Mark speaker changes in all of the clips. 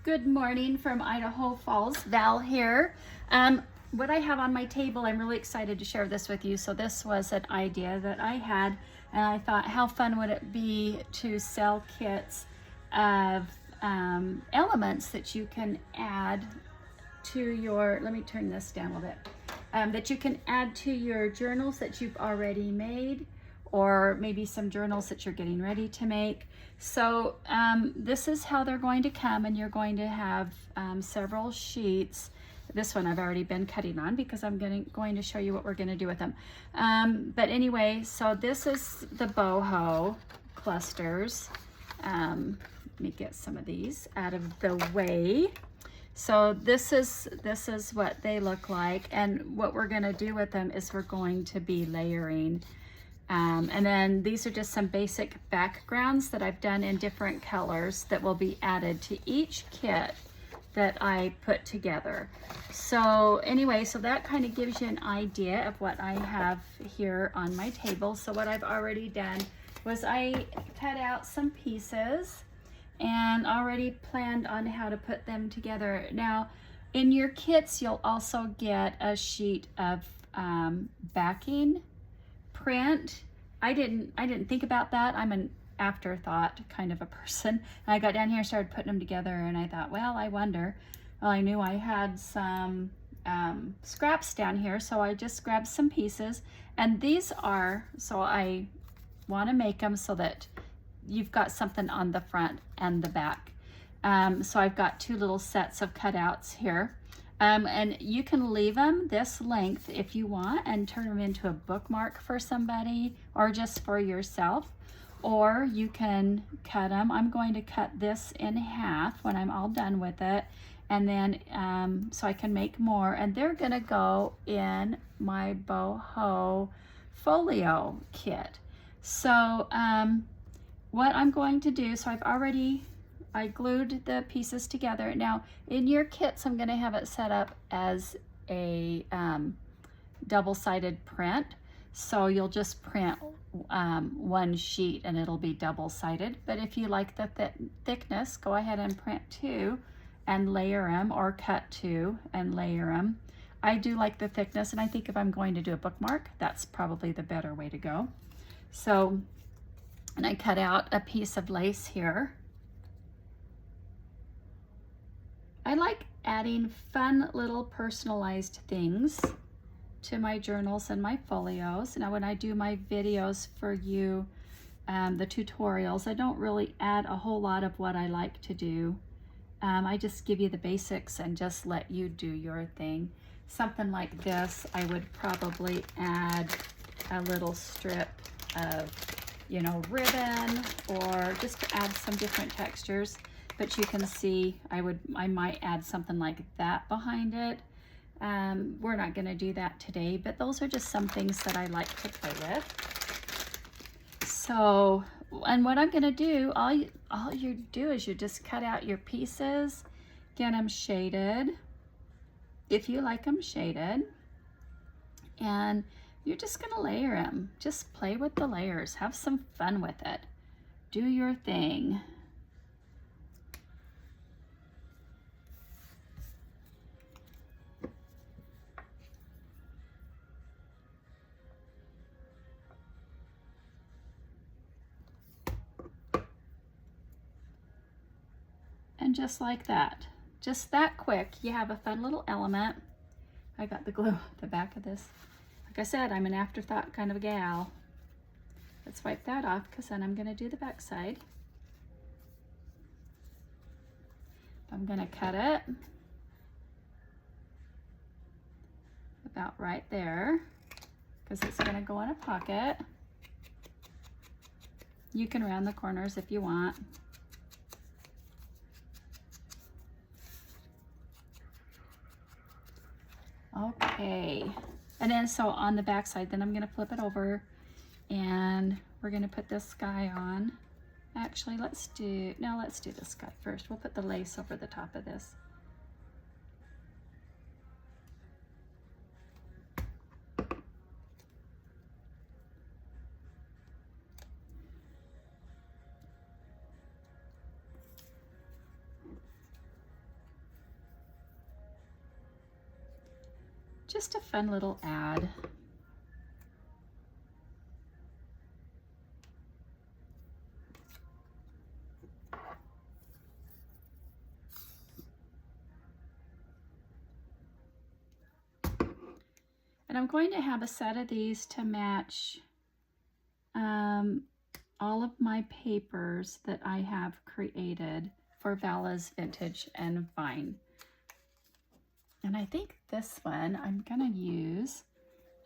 Speaker 1: Good morning from Idaho Falls. Val here. What I have on my table, I'm really excited to share this with you. So this was an idea that I had, and I thought, how fun would it be to sell kits of elements that you can add to your, let me turn this down a little bit, that you can add to your journals that you've already made, or maybe some journals that you're getting ready to make. So this is how they're going to come, and you're going to have several sheets. This one I've already been cutting on because I'm going to show you what we're going to do with them. But anyway, so this is the boho clusters. Let me get some of these out of the way. So this is what they look like, and what we're going to do with them is we're going to be layering. And then these are just some basic backgrounds that I've done in different colors that will be added to each kit that I put together. So anyway, so that kind of gives you an idea of what I have here on my table. So what I've already done was I cut out some pieces and already planned on how to put them together. Now, in your kits, you'll also get a sheet of backing print. I didn't think about that. I'm an afterthought kind of a person. And I got down here and started putting them together, and I thought, well, I wonder. Well, I knew I had some scraps down here, so I just grabbed some pieces. And these are, so I want to make them so that you've got something on the front and the back. So I've got two little sets of cutouts here. And you can leave them this length if you want and turn them into a bookmark for somebody or just for yourself, or you can cut them. I'm going to cut this in half when I'm all done with it, and then so I can make more, and they're gonna go in my boho folio kit. So what I'm going to do, so I glued the pieces together. Now in your kits, I'm gonna have it set up as a double-sided print. So you'll just print one sheet and it'll be double-sided. But if you like the thickness, go ahead and print two and layer them, or cut two and layer them. I do like the thickness, and I think if I'm going to do a bookmark, that's probably the better way to go. So, and I cut out a piece of lace here. I like adding fun little personalized things to my journals and my folios. Now when I do my videos for you, the tutorials, I don't really add a whole lot of what I like to do. I just give you the basics and just let you do your thing. Something like this, I would probably add a little strip of, you know, ribbon, or just to add some different textures. But you can see I might add something like that behind it. We're not going to do that today, but those are just some things that I like to play with. So, and what I'm going to do, all you do is you just cut out your pieces, get them shaded, if you like them shaded, and you're just going to layer them. Just play with the layers, have some fun with it, do your thing. And just like that, just that quick, you have a fun little element. I got the glue at the back of this. Like I said, I'm an afterthought kind of a gal. Let's wipe that off, because then I'm gonna do the back side. I'm gonna cut it about right there, because it's gonna go in a pocket. You can round the corners if you want. Okay, and then so on the back side, then I'm going to flip it over, and we're going to put this guy on. Actually, let's do this guy first. We'll put the lace over the top of this. Just a fun little ad. And I'm going to have a set of these to match all of my papers that I have created for Vala's Vintage and Vine. And I think this one I'm gonna use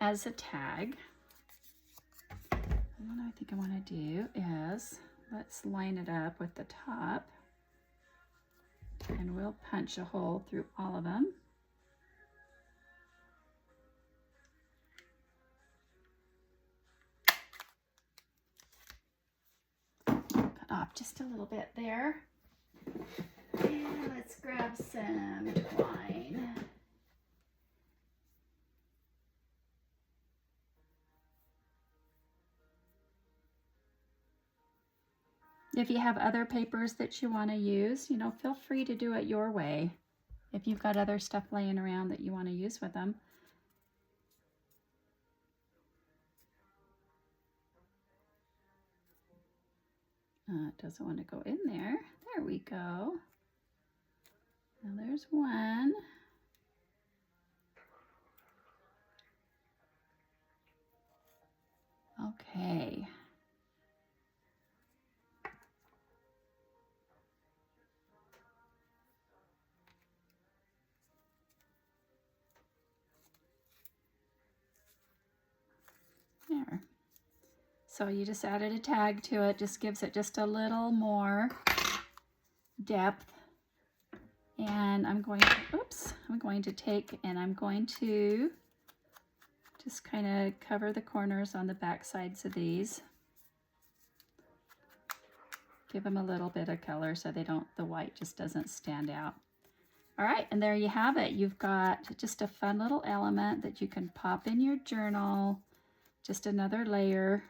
Speaker 1: as a tag. And what I think I wanna do is, let's line it up with the top and we'll punch a hole through all of them. Cut off just a little bit there. And let's grab some twine. If you have other papers that you want to use, you know, feel free to do it your way. If you've got other stuff laying around that you want to use with them. It doesn't want to go in there. There we go. Now there's one. Okay. There. So you just added a tag to it, just gives it just a little more depth. And I'm going to take and I'm going to just kind of cover the corners on the back sides of these. Give them a little bit of color so the white just doesn't stand out. All right, and there you have it. You've got just a fun little element that you can pop in your journal. Just another layer.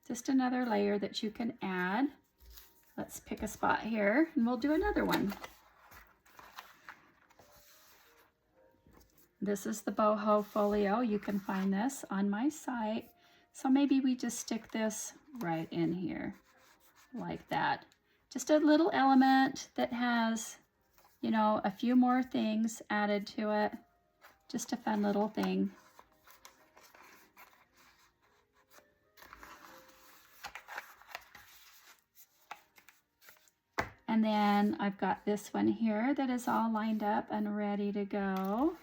Speaker 1: Just another layer that you can add. Let's pick a spot here and we'll do another one. This is the Boho Folio. You can find this on my site. So maybe we just stick this right in here like that. Just a little element that has, you know, a few more things added to it. Just a fun little thing. And then I've got this one here that is all lined up and ready to go.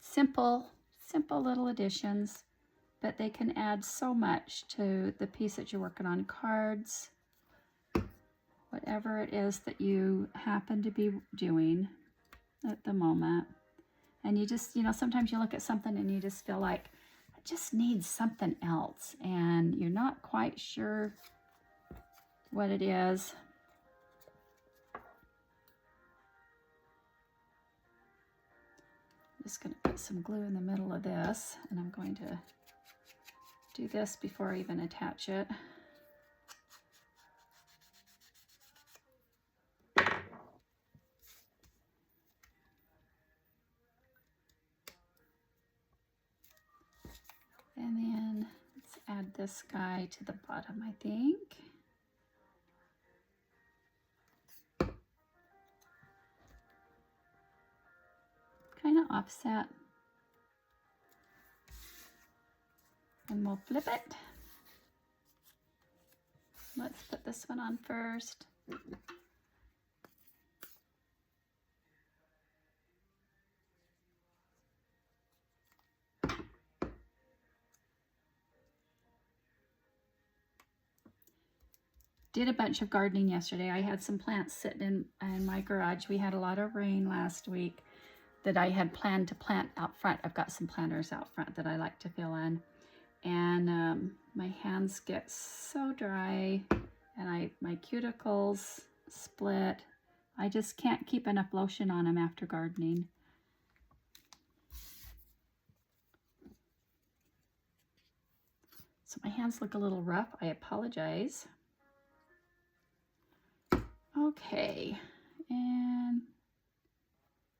Speaker 1: Simple little additions, but they can add so much to the piece that you're working on. Cards, whatever it is that you happen to be doing at the moment. And you just, you know, sometimes you look at something and you just feel like, I just need something else. And you're not quite sure what it is. I'm just going to put some glue in the middle of this, and I'm going to do this before I even attach it. And then let's add this guy to the bottom, I think. Kind of offset. And we'll flip it. Let's put this one on first. Did a bunch of gardening yesterday. I had some plants sitting in my garage. We had a lot of rain last week that I had planned to plant out front. I've got some planters out front that I like to fill in. And my hands get so dry and my cuticles split. I just can't keep enough lotion on them after gardening. So my hands look a little rough. I apologize. Okay, and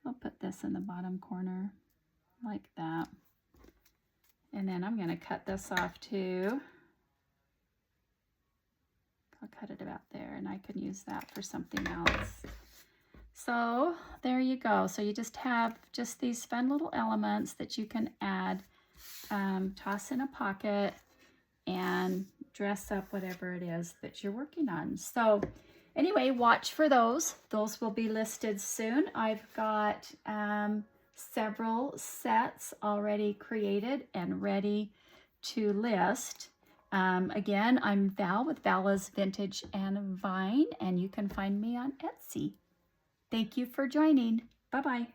Speaker 1: I'll put this in the bottom corner like that. And then I'm going to cut this off too. I'll cut it about there, and I can use that for something else. So there you go. So you just have just these fun little elements that you can add, toss in a pocket, and dress up whatever it is that you're working on. So anyway, watch for those. Those will be listed soon. I've got several sets already created and ready to list. Again, I'm Val with Vala's Vintage and Vine, and you can find me on Etsy. Thank you for joining. Bye-bye.